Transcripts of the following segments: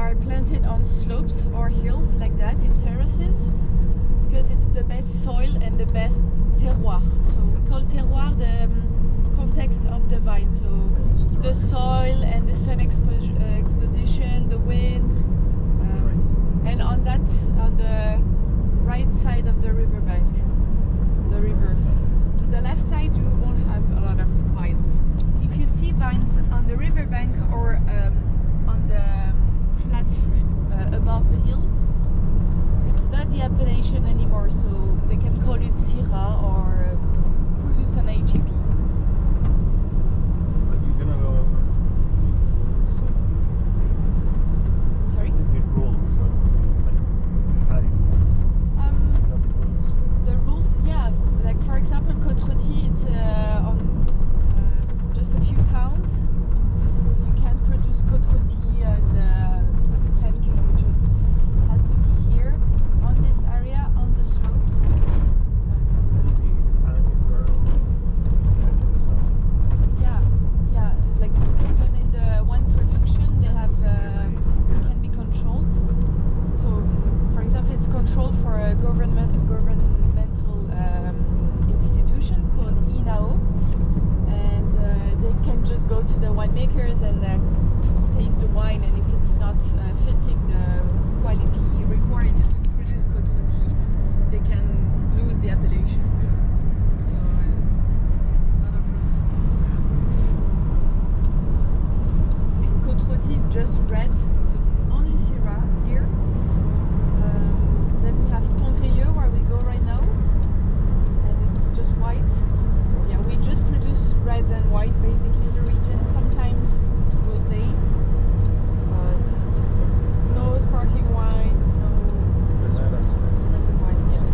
are planted on slopes or hills like that in terraces because it's the best soil and the best terroir. So we call terroir the context of the vine. So the soil and the sun exposition, the wind, and on the right side of the riverbank, the river. On the left side you won't have a lot of vines. If you see vines on the riverbank or on the flat above the hill, it's not the appellation anymore, so they can call it Syrah or produce an AGP. Are you gonna go over rules of Sorry? the rules of like heights? The rules, yeah. Like for example, Côte-Rôtie, it's on just a few towns. You can't produce Côte-Rôtie at 10 kilometers. It has to be here on this area on the slopes. Yeah. Like even in the one production, they have it can be controlled. So, for example, it's controlled for a governmental institution called INAO, and they can just go to the winemakers and taste the wine, and if it's not fitting the quality required to produce Côte-Rôtie, they can lose the appellation. So, a lot of rules to follow. And Côte-Rôtie is just red, so only Syrah here. Then we have Condrieu where we go right now, and it's just white. So yeah, we just produce red and white basically in the region. Sometimes rosé, but no sparkling wines, no red and white. Yeah.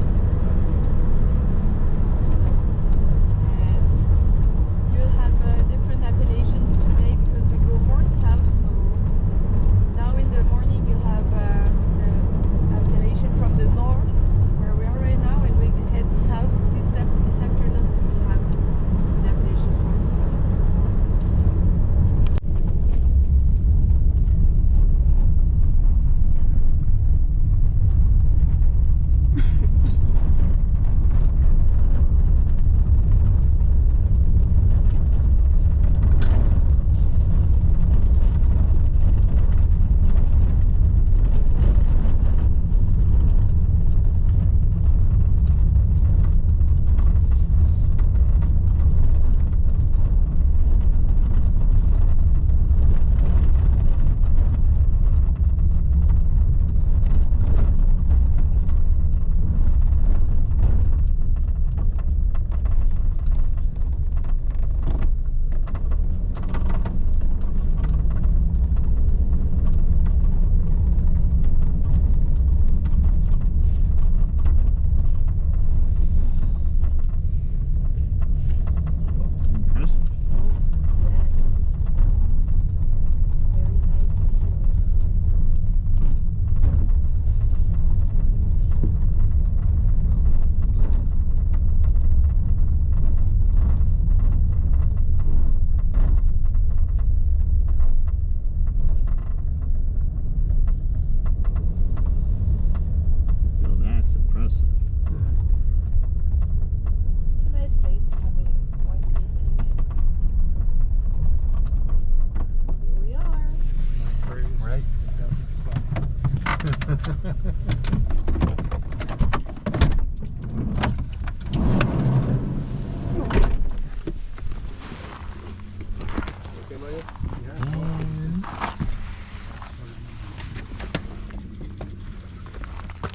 And you'll have different appellations today because we go more south. So now in the morning you have the appellation from the north where we are right now, and we head south this afternoon, so we have the appellation from the south.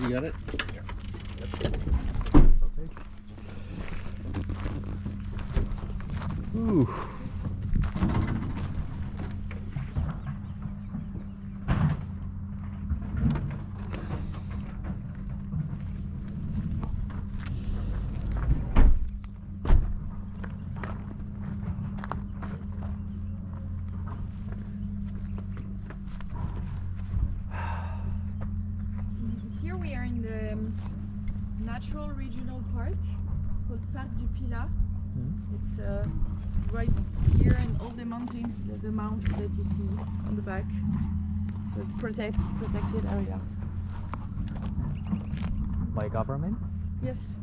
You got it? Ooh. Here we are in the natural regional park called Parc du Pilat. It's right here, and all the mountains, the mounts that you see on the back. So it's protected area. By government? Yes.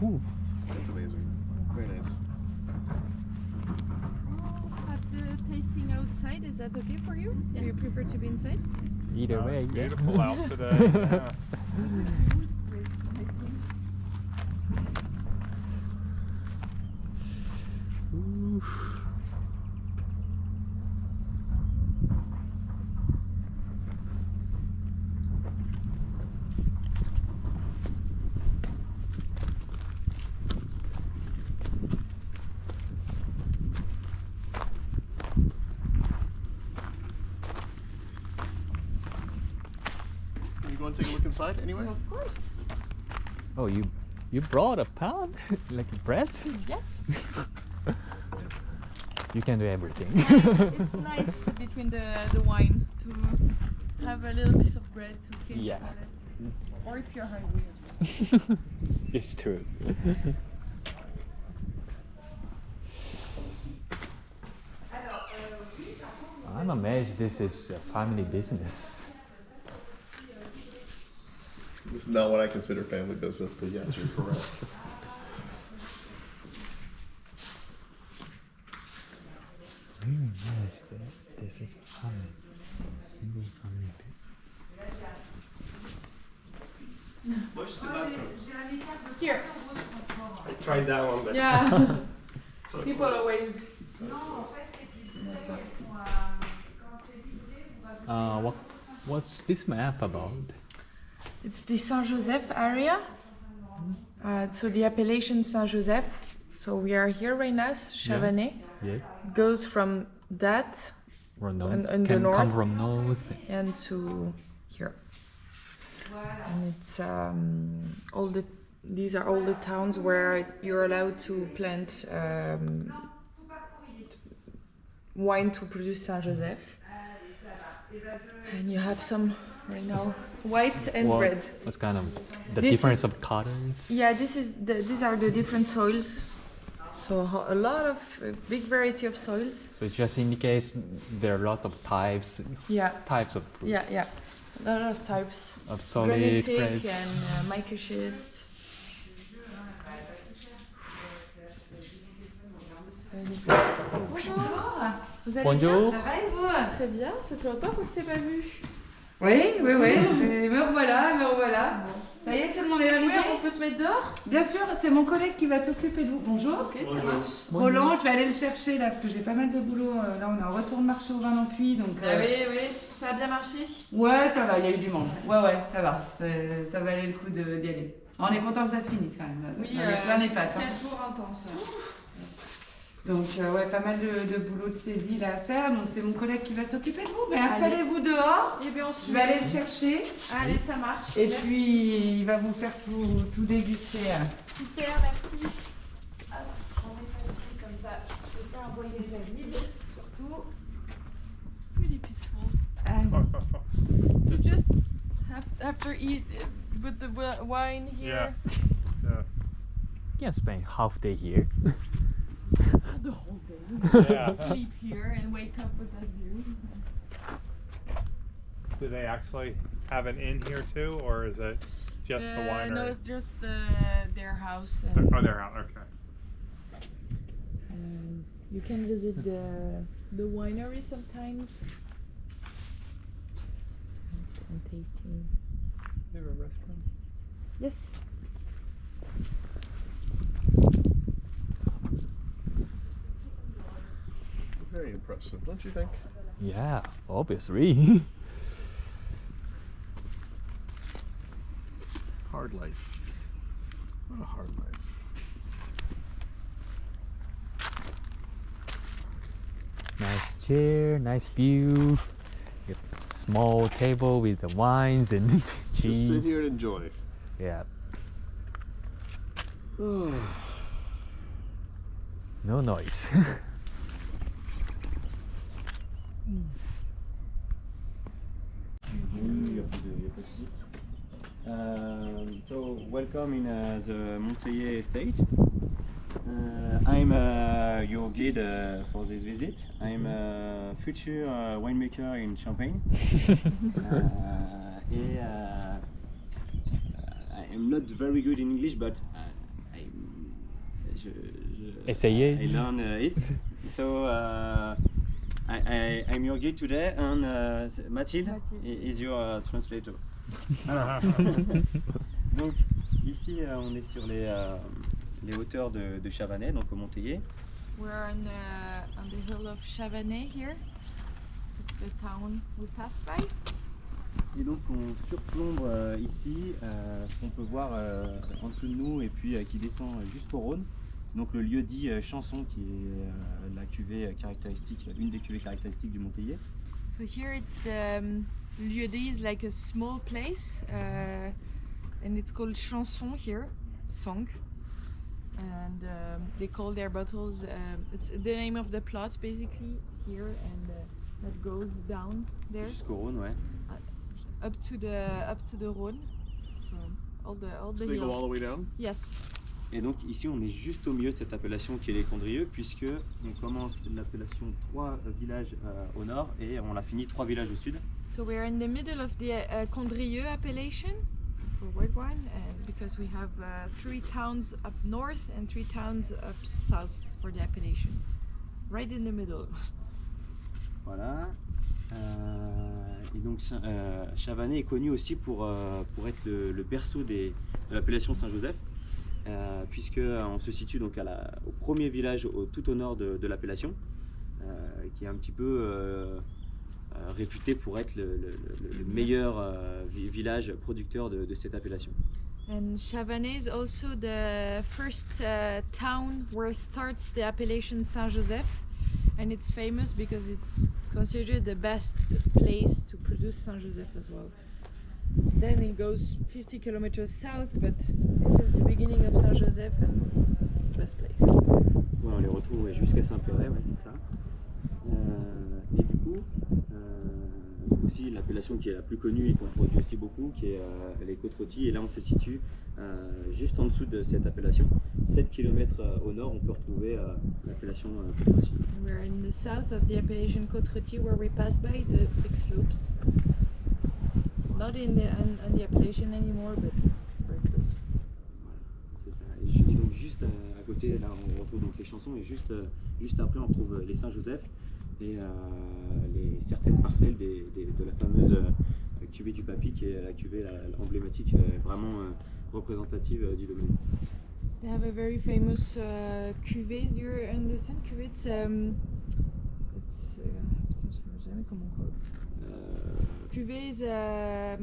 Ooh. That's amazing. Very nice. Have the tasting outside. Is that okay for you? Do you prefer to be inside? Either way, yeah. Beautiful out today. Yeah. Ooh. You going to take a look inside anyway? Of course. Oh, you brought a pound? Like bread? Yes. You can do everything. It's nice between the wine to have a little piece of bread to finish Yeah. it. Or if you're hungry as well. It's true. I'm amazed this is a family business. This is not what I consider family business, but yes, you're correct. Really nice that this is a family, single family business. Here. I tried that one, but Yeah. People always. What's this map about? It's the Saint-Joseph area. So the appellation Saint-Joseph. So we are here right now, Chavanais. Yeah. Goes from that Or no? In the Can north. come from north. and to here. And it's these are all the towns where you're allowed to plant wine to produce Saint-Joseph. And you have some right now, white and red. What's kind of the This difference of colors? Yeah, these are the different soils. So a lot of big variety of soils. So it just indicates there are lots of types Yeah, of fruit. yeah. A lot of types. Of solid, Granitic fresh. and mica schist. Bonjour. Vous allez Bonjour. bien? Ça va et vous? Très bien, ça fait longtemps qu'on ne s'était pas vu. Oui, me revoilà. Ça y est, tout le monde est arrivé? Oui, on peut se mettre dehors? Bien sûr, c'est mon collègue qui va s'occuper de vous. Bonjour. Ok, ça marche. Roland, je vais aller le chercher là parce que j'ai pas mal de boulot. Là, on est en retour de marché au vin d'Ampuis, donc. Oui, ça a bien marché. Ouais, ça va, il y a eu du monde. Ouais, ça va. Ça valait le coup d'y aller. On est content que ça se finisse quand même. Oui, on est plein les pattes. 4 jours intenses. Donc, ouais, pas mal de boulot de saisie là à faire. Donc, c'est mon collègue qui va s'occuper de vous. Mais installez-vous dehors. Et bien, on Je vais aller le chercher. Allez, ça marche. Et Merci. puis, il va vous faire tout déguster. Super, merci. Alors, j'en mets pas ici comme ça. Je ne vais pas envoyer la vide, surtout. Really peaceful. You just after eat with the wine here. yes, yes. You can spend half day here. The whole day. Yeah. Sleep here and wake up with that view. Do they actually have an inn here too, or is it just the winery? No, it's just their house. And, Oh, they're out. Okay. you can visit the winery sometimes. And tasting. They have a restaurant. Yes. Very impressive, don't you think? Yeah, obviously. Hard life. What a hard life. Nice chair, nice view. You have a small table with the wines and Just sit cheese. here and enjoy. Yeah. No noise. So welcome in the Monteillet estate. I'm your guide for this visit. I'm a future winemaker in Champagne. I'm not very good in English, but Essayez. I learn it. So I'm your guide today, and Mathilde is your translator. Donc ici on est sur les hauteurs de Chavanais, donc au Montélier. We're on the hill of Chavanais here. It's the town we passed by. Et donc on surplombe ici ce qu'on peut voir en dessous de nous et puis qui descend jusqu'au Rhône. Donc le lieu dit Chanson qui est la cuvée caractéristique, une des cuvées caractéristiques du Montélier. So here it's the lieu-dit is like a small place, and it's called Chanson here, song. And they call their bottles. It's the name of the plot basically here, and that goes down there Jusqu'au Rhône, ouais. up to the Rhône. So all the They go hills. all the way down? Yes. Et donc ici on est juste au milieu de cette appellation qui est les Condrieux, puisque on commence l'appellation 3 villages au nord et on la finit 3 villages au sud. So we're in the middle of the Condrieu appellation for white wine, and because we have 3 towns up north and 3 towns up south for the appellation, right in the middle. Voilà. Et donc Chavanais est connu aussi pour être le berceau de l'appellation Saint-Joseph, puisque on se situe donc au premier village tout au nord de l'appellation, qui est un petit peu réputé pour être le meilleur village producteur de cette appellation. And Chavanais is also the first town where starts the appellation Saint-Joseph, and it's famous because it's considered the best place to produce Saint-Joseph as well. Then it goes 50 kilometers south, but this is the beginning of Saint-Joseph and best place. Ouais, on les retrouve jusqu'à Saint-Péret, ouais, c'est ça. Et du coup, aussi l'appellation qui est la plus connue et qu'on produit aussi beaucoup, qui est les Côtes-Rôties. Et là, on se situe juste en dessous de cette appellation. 7 km au nord, on peut retrouver l'appellation Côtes-Rôties. We're in the south of the appellation Côte-Rôties, where we pass by the big slopes. Not on the appellation anymore, but very close. C'est ça. Et donc juste à côté, là, on retrouve donc les Chansons, et juste après, on retrouve les Saint-Joseph et certaines parcelles de la fameuse cuvée du Papy, qui est la cuvée emblématique, vraiment représentative du domaine. They have a very famous cuvée. Do you understand cuvée? It's putain, je sais jamais comment on call. Cuvée is a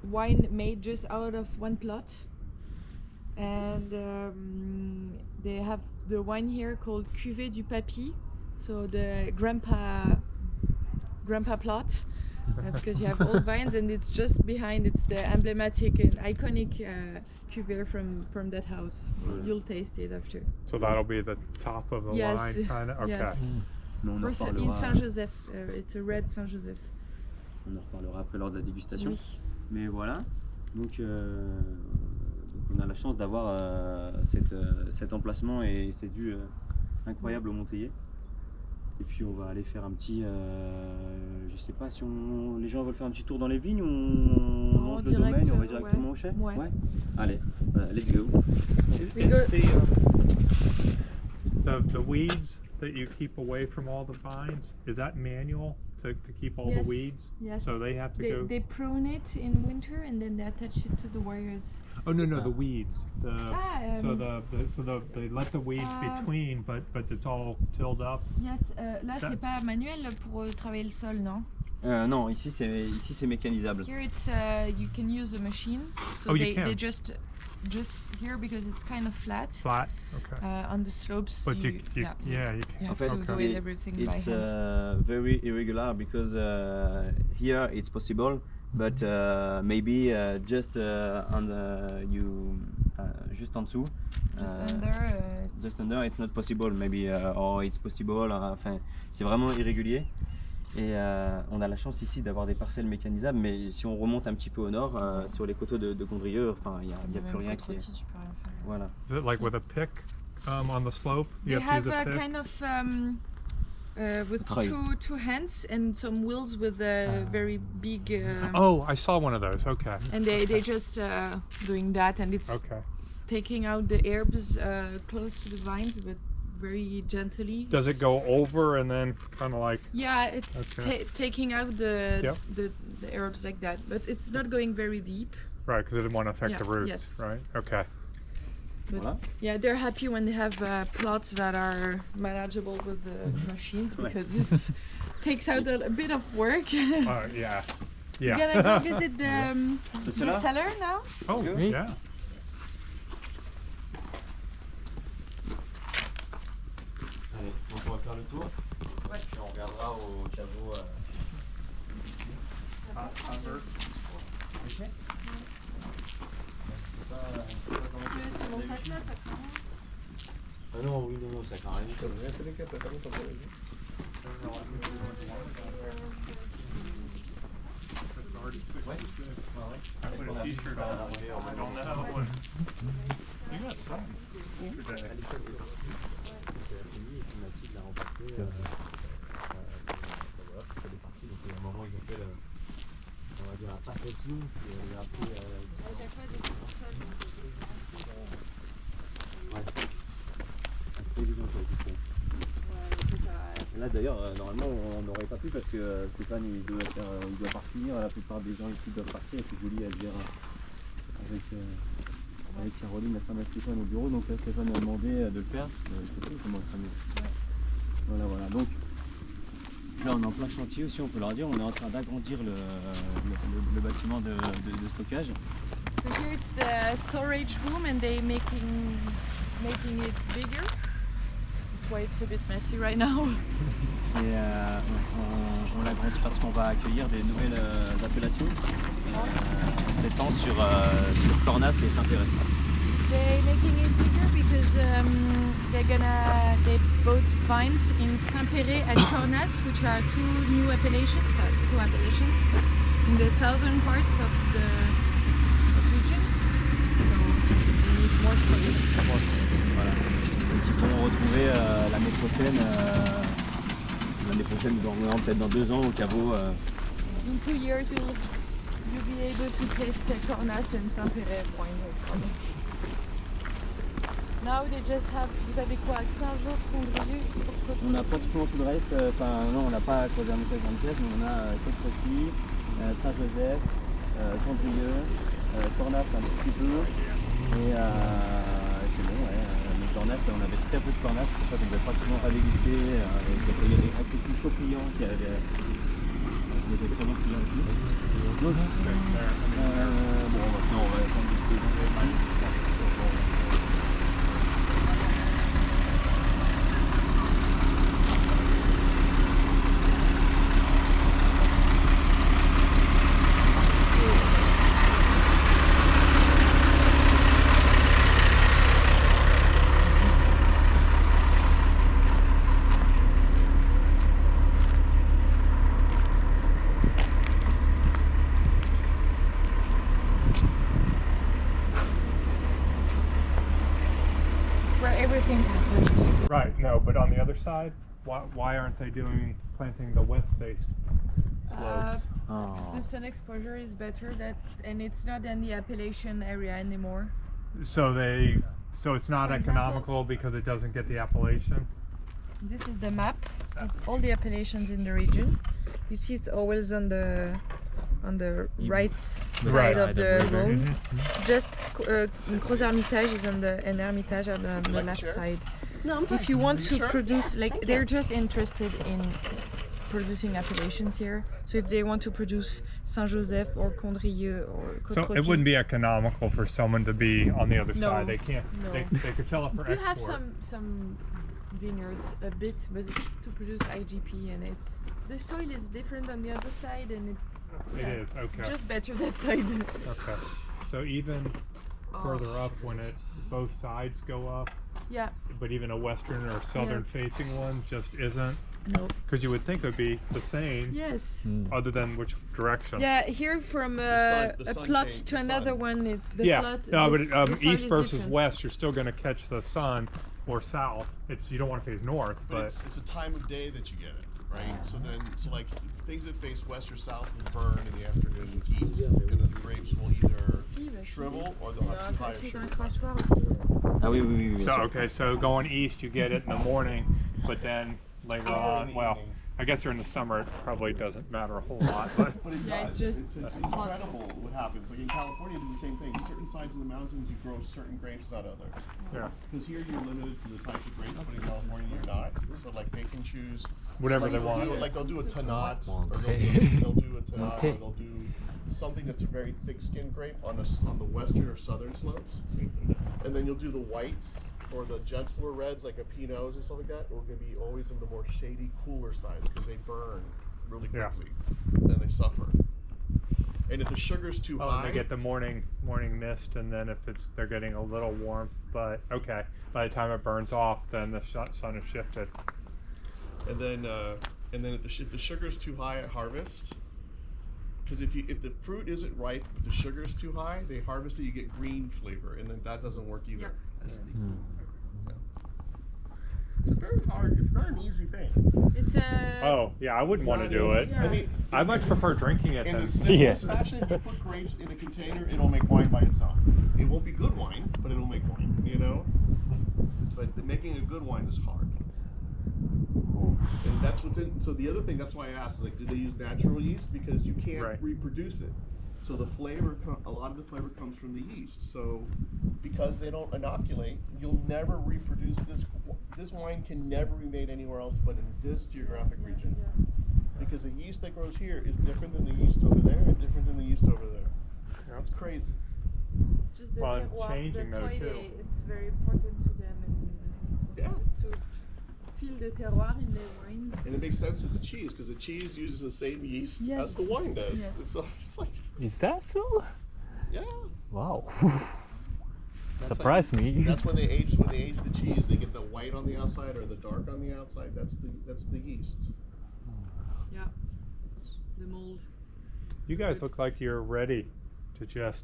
wine made just out of one plot, and they have the wine here called Cuvée du Papy, so the grandpa plot, because you have old vines, and it's just behind. It's the emblematic and iconic cuvée from that house. You'll taste it after. So that'll be the top of the Yes, line, kind of. Okay. yes. Mais on en In reparlera, Saint-Joseph, it's a red Saint-Joseph. on en reparlera après lors de la dégustation. Oui. Mais voilà, donc on a la chance d'avoir cet emplacement et ces vues incroyables au Montélier. Et puis on va aller faire un petit, je sais pas si les gens veulent faire un petit tour dans les vignes ou on mange le direct, domaine et on va ouais. directement au chai. Ouais. Allez, let's go. Is the weeds that you keep away from all the vines, is that manual to keep all the Yes. weeds? Yes. So they have to go. They prune it in winter and then they attach it to the wires. Oh no, the weeds. They let the weeds between, but it's all tilled up. Yes, là c'est pas manuel pour travailler le sol, non? Non, ici c'est mécanisable. Here it's you can use a machine. So Oh, you can. they just here because it's kind of flat. Flat. Okay. On the slopes. But you yeah, can. you have En fait, to do it everything by it's hand. very irregular because here it's possible, but maybe just on juste en dessous. Just under. Just under, it's not possible, maybe, or it's possible. Enfin, c'est vraiment irrégulier. Et on a la chance ici d'avoir des parcelles mécanisables, mais si on remonte un petit peu au nord, sur les coteaux de Condrieu, enfin, il n'y a plus rien qui est... Tu peux rien faire. Voilà. Is it like with a pick on the slope? You They have to have use a a pick? kind of with Treuil. two hands and some wheels with a very big. Oh, I saw one of those. Okay. And they just doing that, and it's Okay. taking out the herbs close to the vines, but very gently. Does it go over and then kind of like? Yeah, it's Okay. taking out the, Yep. the herbs like that, but it's not going very deep. Right, because it didn't want to affect Yeah, the roots, yes. right? Okay. But Voilà. yeah, they're happy when they have plots that are manageable with the machines Ouais. because it takes out a bit of work. Yeah. You're Yeah. gonna go visit the cellar? cellar now? Oh, Oui. yeah. Allez, donc on va faire le tour. Puis on regardera au caveau. Ok. C'est mon sac là, ça craint. Ah non, oui, non, ça craint rien du tout. Ouais. I put a t-shirt on. I don't know. You got some. Today. C'est vrai. Là d'ailleurs, normalement on n'aurait pas pu parce que Stéphane il doit partir, la plupart des gens ici doivent partir et puis Julie elle vient avec Caroline, la femme de Stéphane au bureau, donc là Stéphane a demandé de le faire. Comment ça mieux. Voilà, donc là on est en plein chantier aussi, on peut leur dire, on est en train d'agrandir le bâtiment de stockage. So here it's the storage room and they making it bigger. That's why it's a bit messy right now. Et on l'agrandit parce qu'on va accueillir des nouvelles appellations en s'étend sur Cornas et Saint-Péret. They're making it bigger because they bought vines in Saint-Péret and Cornas, which are two appellations in the southern parts of the region. So they need more space. Voilà. Donc ils pourront retrouver l'année prochaine, peut-être dans 2 ans au caveau. In 2 years you'll be able to taste Cornas and Saint-Péret wine. Now they just have, vous avez quoi, Saint-Jean, Condrieu? On a pratiquement tout le reste, non on n'a pas Cosernita 24, mais on a Côte-Croci, Saint-Joseph, Condrieu, Cornas un petit peu, et c'est bon, ouais. Mais Cornas, on avait très peu de Cornas, pour ça qu'on devait pratiquement révéliser, il y avait un petit client qui était très bon client ici. Bon, maintenant on va attendre des saisons. Everything's happened. Right. No, but on the other side, why aren't they planting the west-faced slopes? Oh. The sun exposure is better, and it's not in the appellation area anymore. So it's not For example- economical because it doesn't get the appellation. This is the map of all the appellations in the region. You see it's always on the right side Right. of the Side of the river. road. Just Gros Hermitage is on the and Hermitage are on the left side. If you want to produce, like they're just interested in producing appellations here. So if they want to produce Saint-Joseph or Condrieu or So Côte-Rôtie, it wouldn't be economical for someone to be on the other No, side. They can't. no. They could sell it for you export. have some vineyards a bit, but it's to produce IGP, and the soil is different on the other side, and It is okay. just better that side. Okay. So even further up, when both sides go up, Yeah. but even a western or southern facing one just isn't? No. Because you would think it would be the same, Yes. other than which direction. Yeah, here from The a sun plot change- to the another sun. one, the Yeah, plot. no, the but sun east is versus different. west, you're still going to catch the sun, or south. It's you don't want to face north, But it's a time of day that you get it, right? So like things that face west or south will burn in the afternoon heat, and then the grapes will either shrivel or they'll have too high of C'est sugar un content. crachoir aussi. Ah oui, oui, oui. oui, So sûr. okay, so going east, you get it in the morning, but then later on, well, I guess during the summer it probably doesn't matter a whole lot, but But it Yeah, does. it's just it's incredible what happens. Like in California, do the same thing. Certain sides of the mountains, you grow certain grapes, not others. yeah, Because here you're limited to the types of grapes, but in California you're not. So like they can choose Whatever so, like, they they'll want. do- like they'll do a Tanat, or Okay. they'll do a Tanat, Okay. or they'll do something that's a very thick-skinned grape on the western or southern slopes, and then you'll do the whites or the gentler reds like a Pinots and stuff like that. Or going to be always in the more shady, cooler sides because they burn really Yeah. quickly and they suffer. And if the sugar's too oh, high, they get the morning mist, and then if they're getting a little warmth, but okay, by the time it burns off, then the sun has shifted. and then if the sugar's too high at harvest, because if the fruit isn't ripe, but the sugar's too high, they harvest it, you get green flavor, and then that doesn't work either. It's a very hard. It's not an easy thing. It's a. Oh yeah, I wouldn't want to do it. Yeah. I mean, I much prefer drinking it in the than. simplest Yeah. fashion, you put grapes in a container, it'll make wine by itself. It won't be good wine, but it'll make wine. You know. But making a good wine is hard. And that's what's in. So the other thing, that's why I asked, like, do they use natural yeast? Because you can't Right. reproduce it. So the flavor, a lot of the flavor comes from the yeast. So because they don't inoculate, you'll never reproduce this. This wine can never be made anywhere else but in this geographic region. Because the yeast that grows here is different than the yeast over there and different than the yeast over there. Yeah. It's crazy. Just the Well, terroir. changing That's though, why too. it's very important to them Yeah. to feel the terroir in their wines. And it makes sense with the cheese because the cheese uses the same yeast Yes. as the wine does. Yes. It's like, Is that so? yeah. Wow. That's Surprised how me. That's when they age the cheese. They get the white on the outside or the dark on the outside. That's the yeast. Yeah. The mold. You guys look like you're ready to just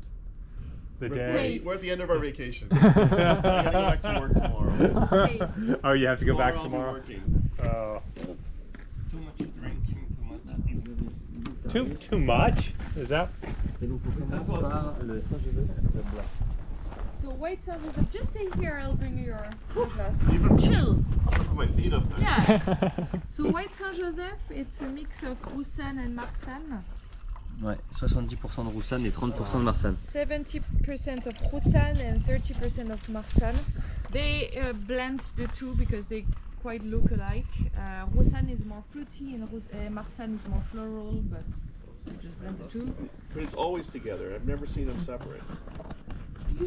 the day. We're at the end of our vacation. I gotta go back to work tomorrow. Taste. Oh, you have to go back I'll be tomorrow. working. Oh, Too much drinking, too much. too much? Is that? Et donc on commence par le Saint-Joseph, le blanc. So wait, Saint-Joseph, just stay here. I'll bring you your glass. Even- Chill. I'm gonna put my feet up there. Yeah. So white Saint-Joseph, it's a mix of Roussanne and Marsanne. Ouais, 70% de Roussanne et 30% de Marsanne. 70% of Roussanne and 30% of Marsanne. They blend the two because they quite look alike. Roussanne is more fruity and Marsanne is more floral, but they just blend the two. But it's always together. I've never seen them separate.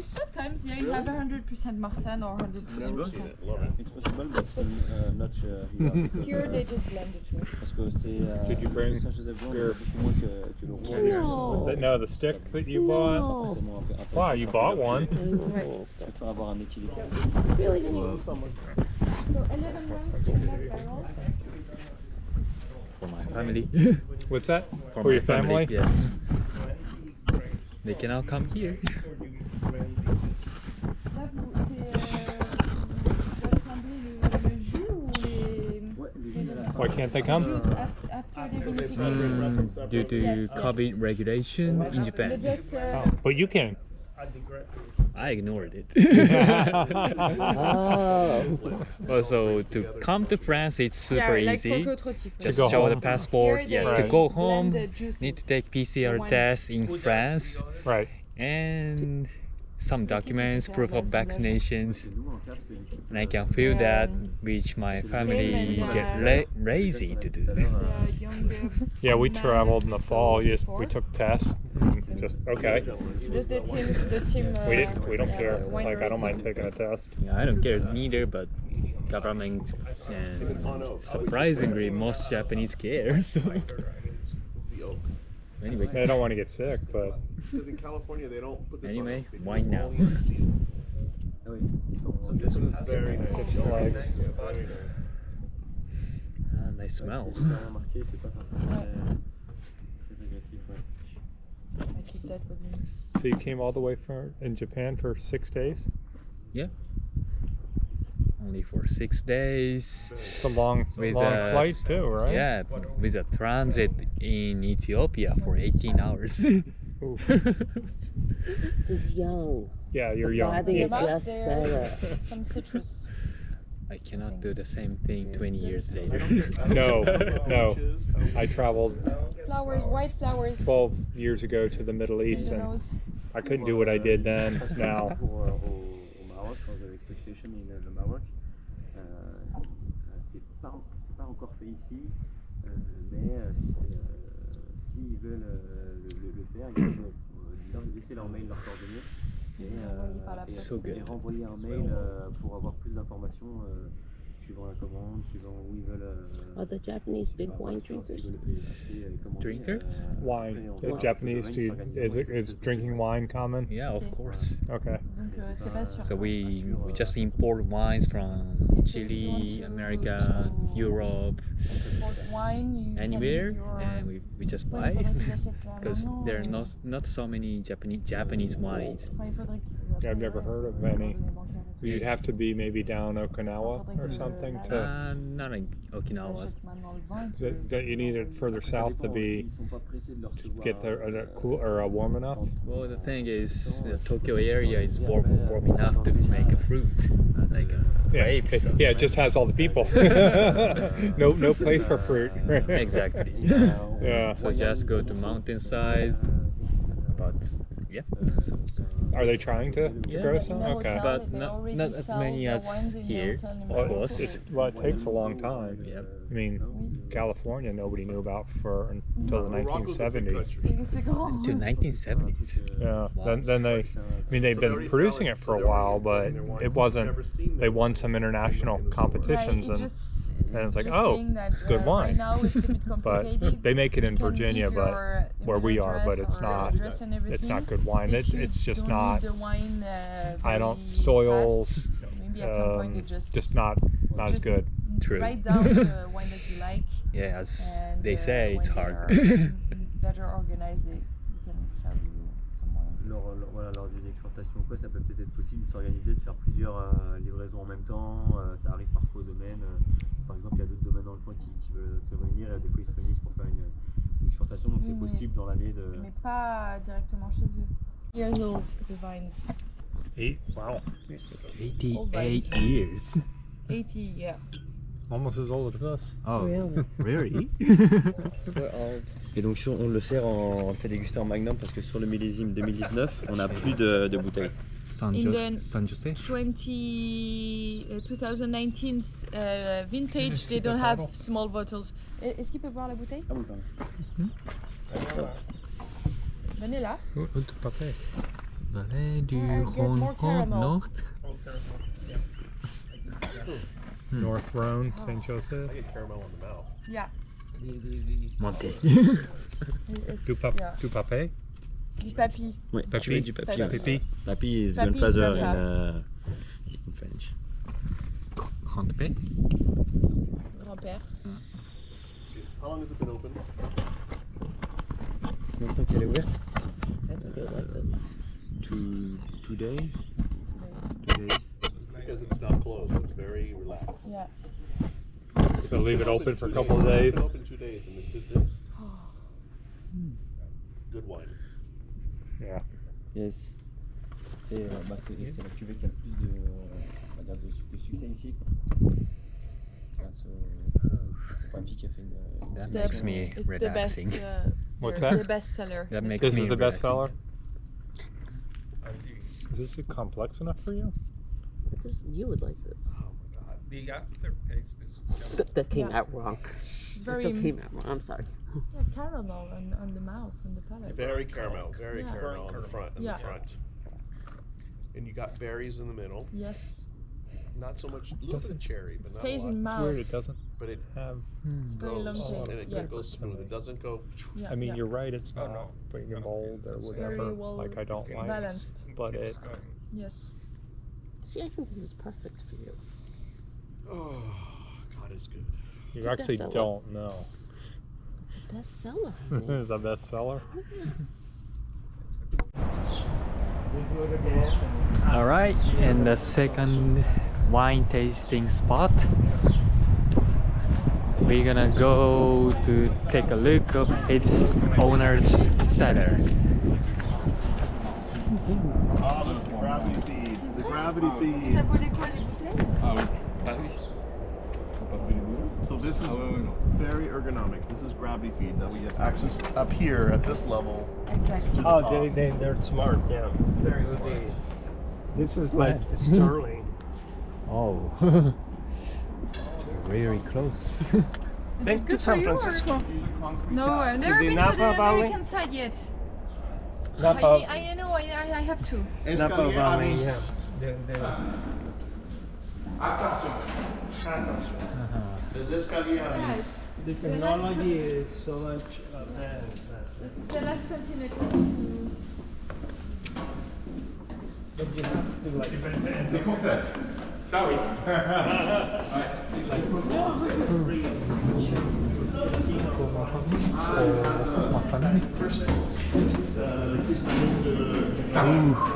Sometimes, yeah, you Really? have 100% Marsanne or 100% Never Roussanne. seen it. Love it. It's possible, but not here. because, Here they just blend the two. Parce que c'est Did you bring le Saint-Joseph blanc, your- beaucoup moins que le rouge. No. No, the stick that you bought. Forcément intéressant. Wow, you bought one. Je préfère avoir un équilibre. So 11 rounds in that barrel. For my family. What's that? For For my your family? Yeah. They cannot come here. Là, vous assembler le jus ou les Why can't they come? juice after they vinification? Due to Yes, yes. COVID regulation in They Japan. just Oh, but you can. I ignored it. Also, to come to France, it's super yeah, like easy. for côte rôtie, Just go show the home. passport. Here Yeah, they to go blend home, the juices. need to take PCR wines. test in France Right. and some documents, proof of vaccinations, Nous en cave, c'est l'équipe. and I can feel that which my family and, get lazy to do. The younger Yeah, we man traveled in the fall. saw We before. took tests. And just okay. Just the team. We don't care. It's wine like I don't mind rating. taking a test. Yeah, I don't care neither, but government and surprisingly most Japanese care. So It's the oak. anyway, They don't want to get sick, but Because in California they don't put this Anyway, on. They put wine it now. all in steel. Ah oui, c'est So en- this one's very nice. It's like- Yeah, very nice. Ah, nice c'est smell. hyper marqué, c'est pas forcément Ouais. très agressif. Ouais. I keep that with me. So you came all the way from in Japan for 6 days? Only for 6 days. It's a long With flight too, right? Yeah, with a transit in Ethiopia for 18 hours. Oof. He's young. Yeah, you're The young. body Yeah. adjusts There's better. some citrus. I cannot do the same thing 20 years later. No, no. I traveled Flowers, white flowers. 12 years ago to the Middle East in the and nose. I couldn't do what I did then. Now, Au Maroc, quand j'avais Expectation in le Maroc, c'est pas encore fait ici, mais s'ils veulent le faire, ils peuvent laisser leur mail, leur coordonnées et So good. et renvoyer un mail pour avoir plus d'informations suivant la commande, suivant où ils veulent. Are the Japanese big wine drinkers? Drinkers? wine. The Wow. Japanese, is drinking wine common? Yeah, of course. Okay. Donc c'est pas sûr. So we just import wines from Chile, America, Europe, Import wine, you anywhere, can your- and we just buy Ouais, il faudrait qu'ils achètent là because maintenant, there are et- not so many Japanese wines. Enfin, il faudrait qu'ils- Yeah, I've never heard of any. You'd have to be maybe down Okinawa or something to. Not in Okinawa. J'achète maintenant le vin. That you need it further south to be get there cool or warm enough. Well, the thing is, the Tokyo area is warm enough to make a fruit, like grapes. So- Yeah, it just has all the people. no place for fruit. Exactly. Yeah. So just go to mountainside, but yeah, Are they trying to Yeah. grow some? In the Okay. hotel, But they not- already not as sell many the as wines in the here, hotel in of Morocco. course. Well, it takes a long time. Yep. I mean, California nobody knew about for until the Morocco's a big 1970s. country. C'est grand. To 1970s. Yeah. Wow. Then they, I mean, they've been producing it for a while, but it wasn't. They won some international competitions, and it's like, oh, it's good Right wine. now it's a bit but complicated. they make it in You can Virginia, leave but your where we email are, but address it's or not. address and It's not everything. good wine. If you It's just don't not. need the wine, I don't very soils. fast, maybe at some point you Just not as just good. True. write down the wine that you like. Yeah, as And they say, it's when hard. they are better organized, they can sell you some wine. Lors d'une exportation ou quoi, ça peut peut-être être possible de s'organiser, de faire plusieurs livraisons en même temps. Ça arrive parfois au domaine. Par exemple, il y a d'autres domaines dans le coin qui veulent se réunir et des fois ils se réunissent pour faire une exportation. Donc c'est Oui, mais- possible dans l'année de. Mais pas directement chez eux. Years old, the vines. 8. Wow. 88 years. 80, yeah. Almost as old as us. Oh, Really? really? We're old. Et donc on le sert on le fait déguster en magnum parce que sur le millésime 2019, on n'a plus de bouteilles. San In the- San Jose? 2019 vintage, they don't have small bottles. Est-ce qu'il peut voir la bouteille? Ah oui, pardon. Venez là. Vallée du get more caramel. Nord. North Rhone, St. Joseph. I get caramel in the mouth. Yeah. Monté. Du papé. Du papy. Oui, Papy. du papy. Papy. Ouais. Papy is Papy is grandfather grandpa. in French. Grand-père. Grand-père. How long has it been open? Combien de temps qu'elle est ouverte? Today. 2 days. Because it's not closed. It's very relaxed. Yeah. So leave it open for a couple of It's days. been open 2 days and it did this. Good wine. Yeah. Yes. C'est la cuvée qui a le plus de succès ici. Grâce au papy qui a fait une That The- makes me it's the best, relaxing. What's the that? best seller. That makes This me is the best relaxing. seller. Is this complex enough for you? You would like this. Oh my god. That came Yeah. out wrong. It's That very came out wrong. I'm sorry. yeah, caramel on the mouth, on the palate. Very caramel. Very Yeah. caramel on the front. Yeah. And you got berries in the middle. Yes. Not so much. A little bit of cherry, but not a Stays lot. in It's mouth. weird. It doesn't But it have. Very long goes taste. and it Yeah. goes smooth. It doesn't go. Yeah, I mean, yeah. you're right. It's not big and bold or Very whatever. well Like I don't like. balanced. But it. Yes. See, I think this is perfect for you. Oh, God, it's good. You It's a actually bestseller. don't know. It's a bestseller. honey. It's a bestseller. All right, and the second wine tasting spot. We're gonna go to take a look of its owner's cellar. Ah, the gravity feed. The gravity feed. Ça volait quoi les bouteilles? Ah oui. Ah oui. Faut pas brûler le boulot. So this is Ah ouais, ouais, non. very ergonomic. This is gravity feed. Now we have access up here at this level. Exactly. To the Oh, top. they're smart, yeah. Very smart. This is like Sterling. Oh, very close. Thank you, good San for you, or- Francisco. These are concrete No, taps. I've never the been Napa to the Valley? American side yet. Napa, I know, I have to. Napa Escalier Valley, Aris. yeah. Attention. Les escaliers Yeah, Aris. it's The technology is so much advanced. the last continent to. But you have to like. Les complètes. Ça oui.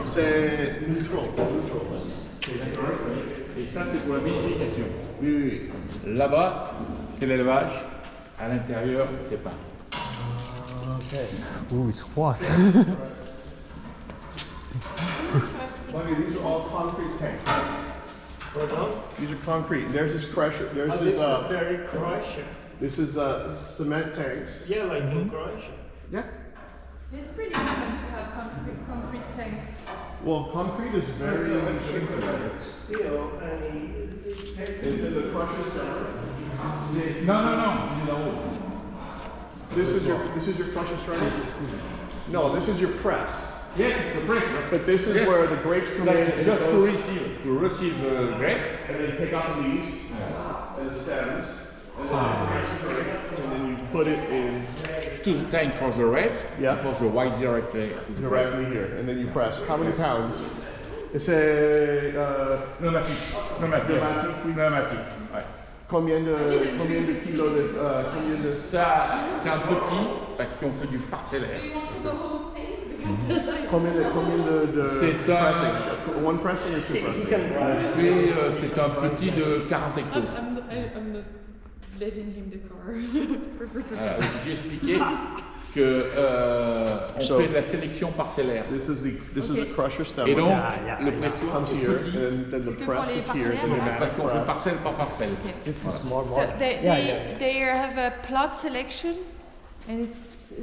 C'est neutral. Et ça c'est pour la vinification. Oui, oui. Là-bas, c'est l'élevage. À l'intérieur, c'est pas. Ooh, it's hot. Okay, these are all concrete tanks. These are concrete. There's this crusher. There's This this. is very Croatian. This is cement tanks. Yeah, like in Croatia. Yeah. It's pretty common to have concrete tanks. Well, concrete is very expensive. Steel, and Is in the crusher center. Non, non, non. Il est là-haut. This is your crusher center. No, this is your press. Yes, it's a press. But this is Yes. where the grapes come in That's and, just it to goes- receive the grapes. and then take out the leaves and the stems. And then you put it in To the tank for the red. Yeah. And for the white directly to the press. directly here, and then you press. How many pounds? It's a Pneumatique. Pneumatique. Ouais. combien de kilos de combien de Ça, c'est un petit parce qu'on fait du parcellaire. You want to go home safe combien de C'est un- pressing? One pressing or two pressing? C'est un petit de 40 hectos. I'm not letting him the car. Prefer to Voilà, j'ai expliqué que on So- fait de la sélection parcellaire. This is a crusher stem. Et donc, Yeah, le yeah. pressoir comes est here, petit and then the que press pour les is here, the parcellaires, pneumatic parce qu'on fait press. parcelle par parcelle. this is more So modern. they have a plot selection, and it's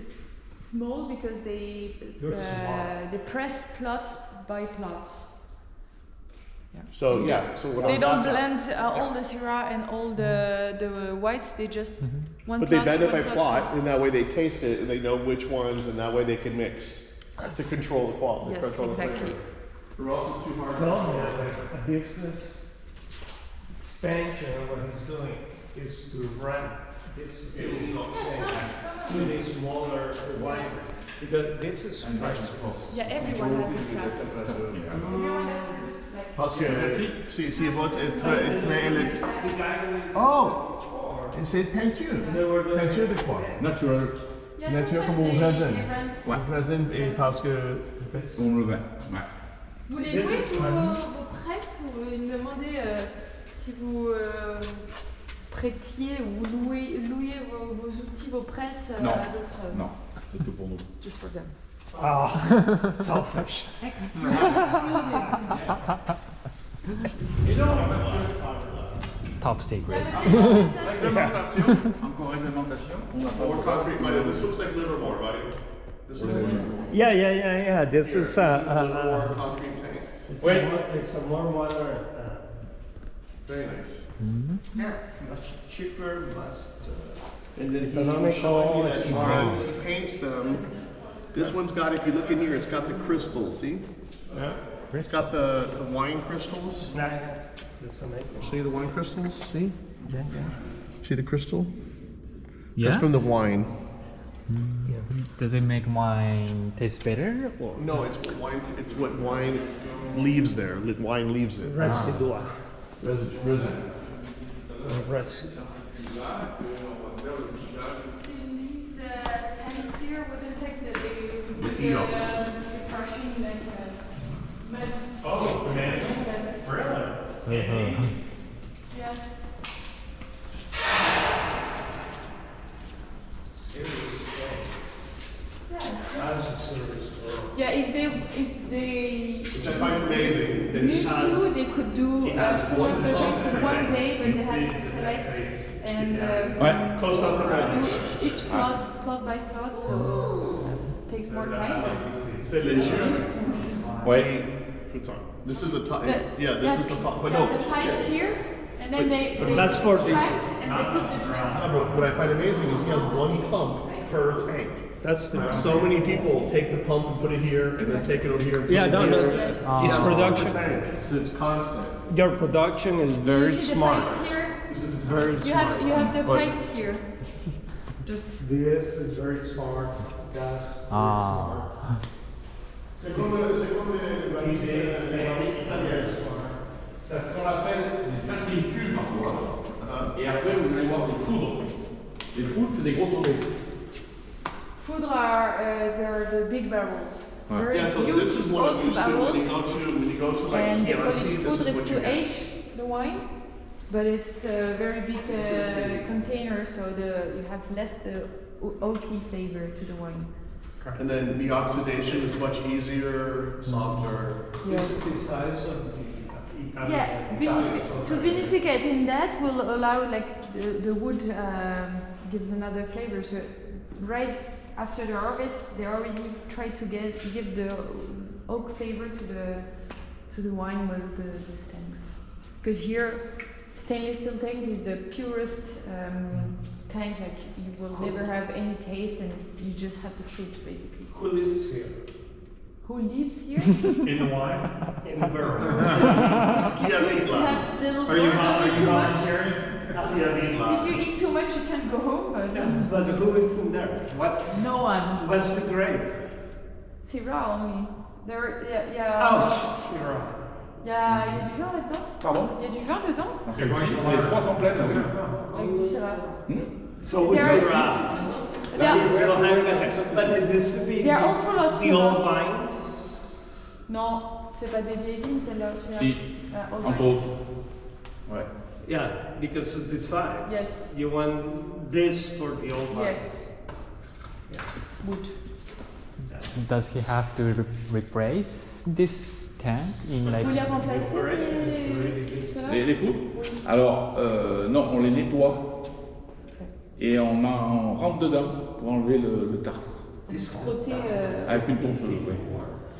small because they press plots by plots. So yeah, so what They I'm don't asking- blend all the Syrah and all the whites. They just one But they plot, blend it one by plot, one. and that way they taste it, and they know which ones, and that way they can mix to control the quality. Yes, control the exactly. flavor. Or else it's too hard. Tell me that like a business expansion, what he's doing is to rent this building to the smaller winery. Because this is priceless. Yeah, everyone has a class. Everyone has like. Parce que si votre est très élect- Oh, c'est peinture. Peinture de quoi? Naturel. Yeah, Nature sometimes comme au they raisin. rent. Ouais. Raisin, et parce que On le vend. Ouais. Vous les louez vos presses ou ils me demandaient si vous prêtiez ou louiez vos outils, vos presses Non. à d'autres. Non, c'est que pour nous. Just for them. Ah, selfish. Top secret. Réglementation. Encore réglementation. On n'a pas more concrete, buddy. This looks like Livermore, buddy. This looks like Livermore. Yeah. This is Livermore concrete tanks. it's a more modern, Very nice. much cheaper, much. And then Economical, he it's paints, he paints them. This one's got, if you look in here, it's got the crystals, see? Yeah. It's got the wine crystals. It's amazing. See the wine crystals? See? Yeah. See the crystal? Yeah. That's from the wine. Does it make wine taste better? Or? No, it's wine. It's what wine leaves there. Wine leaves it. Residua. Residue. Residue. These tanks here, wooden tanks that they put Eons. crushing like mud. Oh, banana. Yes. Really? Yes. Serious things. Yes. That's a serious world. Yeah, if they Which I find amazing. That he need has, to, they could do he has 4 of the one tanks in pump one tank. day, but they have to select and Close up to do that. each plot by plot, so it takes more time. C'est léger. Ouais. This is a type. The- Yeah, this is the pump. But yeah, no. the pipe here, and then they that's for the- extract and they put the juice. Yeah, but what I find amazing is he has one pump per tank. That's the. So many people take the pump and put it here, and then take it over here. And Yeah, put it no, here. no. Yes. It's He has production. one per tank, so it's constant. Your production is very You see the smart. pipes here? Very You smart. have the pipes here. Just This is very smart. That's Ah. Secondo very smart. C'est ce qu'on appelle, ça c'est une cuve en toi. Et après vous allez voir des foudres. Les foudres c'est des gros tonneaux. foudre are they're the big barrels. Very Yeah, so huge this is what oak I'm used to when you barrels. go to like And they call Chianti, it this is foudre what is you to get. age the wine, but it's a very big container, so you have less the oaky flavor to the wine. And then the oxidation is much easier, softer. This Yes. is the size of the Italian. Yeah, to vinificate in that will allow like the wood gives another flavor. So right after the harvest, they already try to give the oak flavor to the wine with the tanks. Because here, stainless steel tanks is the purest tank. Like you will never have any taste, and you just have the fruit basically. Who lives here? Who lives here? In the wine? In the barrel. Kia You Meatla. have little Are you bird, don't eat too much. volunteering? Kia Meatla. If you eat too much, you can't go home. But who is in there? What? No one. What's the grape? Syrah only. There, y a, Oh, Syrah. y a du vin là-dedans. Pardon? Il y a du vin dedans. Dans celle-ci, les trois sont pleines, oui. Avec du Syrah. So who's There is- Syrah? But this is They are all full of the old vines. Non, c'est pas des vieilles vignes celle-là. celui-là. Si, Old entre wine. autres. Ouais. Yeah, because of the size. Yes. You want this for the old vines. Yes. Wood. Does he have to replace this tank in like? Vous les remplacez ceux-là? Les foudres? Alors, non, on les nettoie. Et on rentre dedans pour enlever le tartre. Frotter. Avec une ponceuse, oui.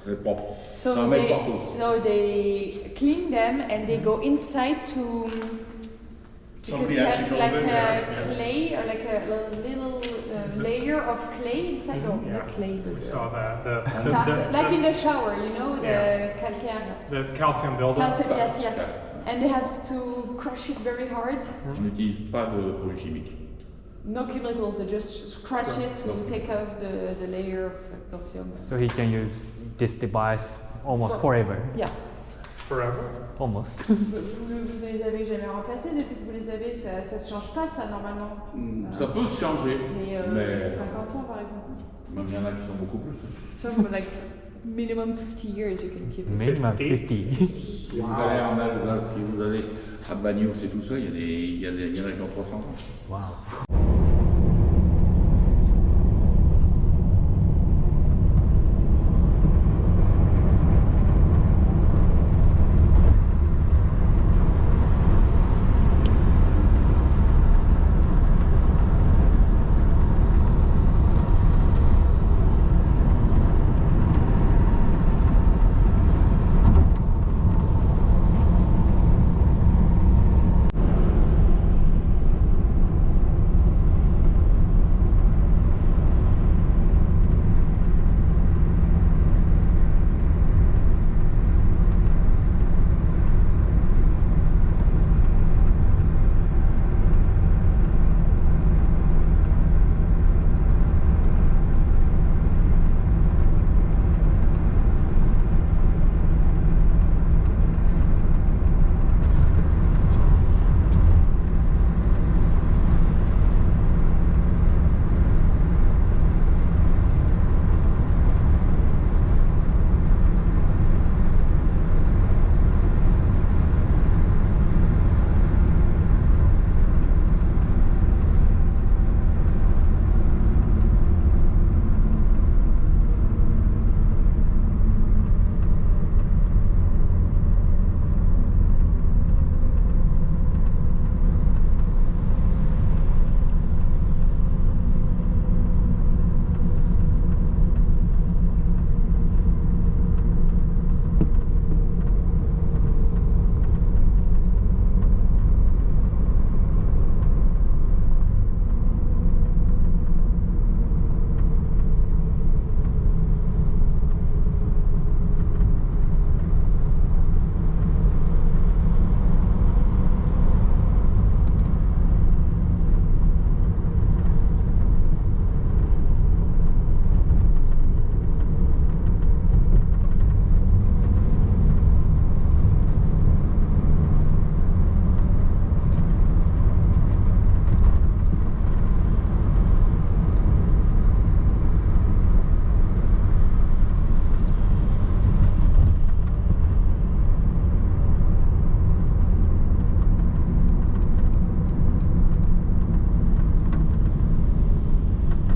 C'est propre. So Ça en met they, partout. no, they clean them and they go inside to. Because Somebody you actually have goes like in a there. clay or like a little layer of clay inside. No, Yeah. not clay, We but saw that. like in the shower, you know, Yeah. the calcaire. The calcium buildup. Yes, yes. And they have to crush it very hard. On n'utilise pas de produits chimiques. No chemicals, they just scratch it to take off the layer of calcium. So he can use this device almost forever. Yeah. Forever. Almost. Vous les avez jamais remplacés depuis que vous les avez, ça se change pas ça normalement. Ça peut se changer, Mais mais 50 ans par exemple. même il y en a qui sont beaucoup plus. So like minimum 50 years you can keep it. Minimum 50. Si vous allez en Alsace, si vous allez à Bagnols et tout ça, il y en a qui ont 300 ans. Wow.